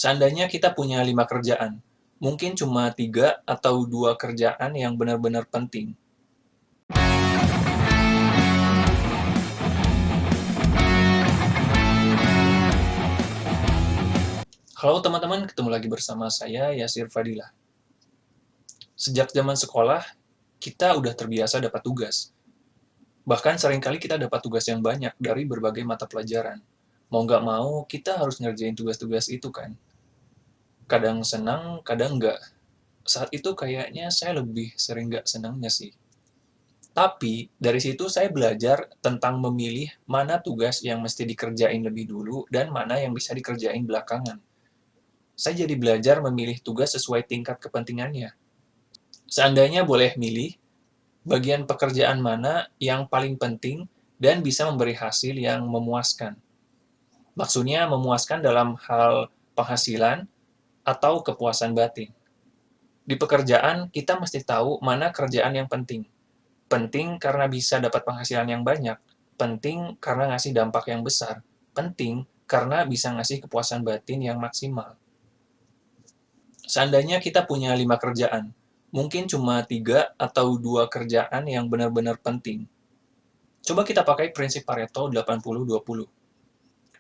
Seandainya kita punya 5 kerjaan, mungkin cuma 3 atau 2 kerjaan yang benar-benar penting. Halo teman-teman, ketemu lagi bersama saya, Yasir Fadilah. Sejak zaman sekolah, kita udah terbiasa dapat tugas. Bahkan seringkali kita dapat tugas yang banyak dari berbagai mata pelajaran. Mau nggak mau, kita harus ngerjain tugas-tugas itu kan. Kadang senang, kadang nggak. Saat itu kayaknya saya lebih sering nggak senangnya sih. Tapi, dari situ saya belajar tentang memilih mana tugas yang mesti dikerjain lebih dulu dan mana yang bisa dikerjain belakangan. Saya jadi belajar memilih tugas sesuai tingkat kepentingannya. Seandainya boleh milih, bagian pekerjaan mana yang paling penting dan bisa memberi hasil yang memuaskan. Maksudnya memuaskan dalam hal penghasilan atau kepuasan batin. Di pekerjaan, kita mesti tahu mana kerjaan yang penting. Penting karena bisa dapat penghasilan yang banyak. Penting karena ngasih dampak yang besar. Penting karena bisa ngasih kepuasan batin yang maksimal. Seandainya kita punya 5 kerjaan, mungkin cuma 3 atau 2 kerjaan yang benar-benar penting. Coba kita pakai prinsip Pareto 80-20.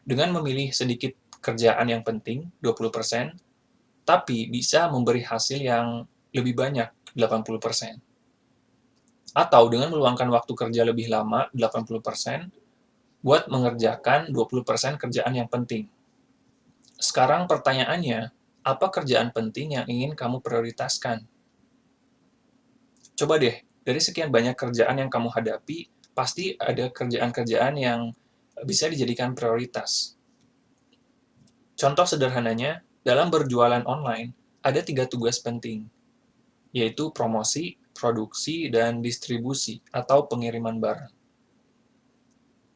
Dengan memilih sedikit kerjaan yang penting, 20%, tapi bisa memberi hasil yang lebih banyak, 80%. Atau dengan meluangkan waktu kerja lebih lama, 80%, buat mengerjakan 20% kerjaan yang penting. Sekarang pertanyaannya, apa kerjaan penting yang ingin kamu prioritaskan? Coba deh, dari sekian banyak kerjaan yang kamu hadapi, pasti ada kerjaan-kerjaan yang bisa dijadikan prioritas. Contoh sederhananya, dalam berjualan online, ada 3 tugas penting, yaitu promosi, produksi, dan distribusi atau pengiriman barang.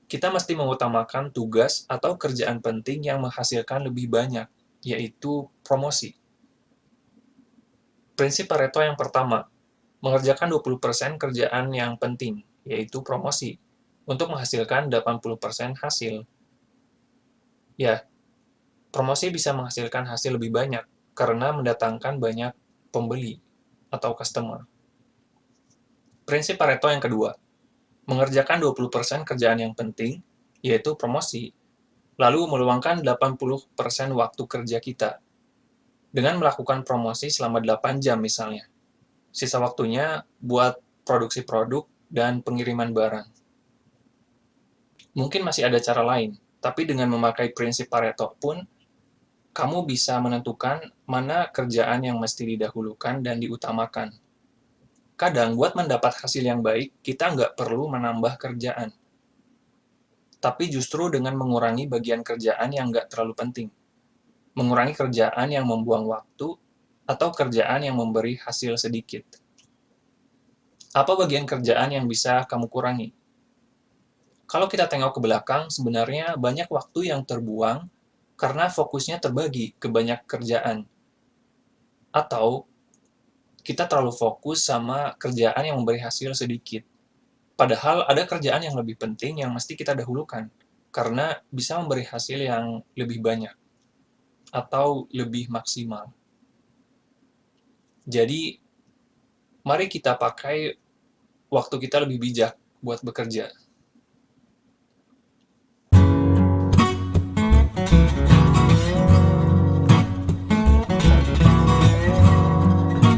Kita mesti mengutamakan tugas atau kerjaan penting yang menghasilkan lebih banyak, yaitu promosi. Prinsip Pareto yang pertama, mengerjakan 20% kerjaan yang penting, yaitu promosi, untuk menghasilkan 80% hasil. Ya, promosi bisa menghasilkan hasil lebih banyak karena mendatangkan banyak pembeli atau customer. Prinsip Pareto yang kedua, mengerjakan 20% kerjaan yang penting, yaitu promosi, lalu meluangkan 80% waktu kerja kita dengan melakukan promosi selama 8 jam misalnya. Sisa waktunya buat produksi produk dan pengiriman barang. Mungkin masih ada cara lain, tapi dengan memakai prinsip Pareto pun, kamu bisa menentukan mana kerjaan yang mesti didahulukan dan diutamakan. Kadang, buat mendapat hasil yang baik, kita nggak perlu menambah kerjaan. Tapi justru dengan mengurangi bagian kerjaan yang nggak terlalu penting. Mengurangi kerjaan yang membuang waktu, atau kerjaan yang memberi hasil sedikit. Apa bagian kerjaan yang bisa kamu kurangi? Kalau kita tengok ke belakang, sebenarnya banyak waktu yang terbuang karena fokusnya terbagi ke banyak kerjaan. Atau kita terlalu fokus sama kerjaan yang memberi hasil sedikit. Padahal ada kerjaan yang lebih penting yang mesti kita dahulukan, karena bisa memberi hasil yang lebih banyak atau lebih maksimal. Jadi, mari kita pakai waktu kita lebih bijak buat bekerja.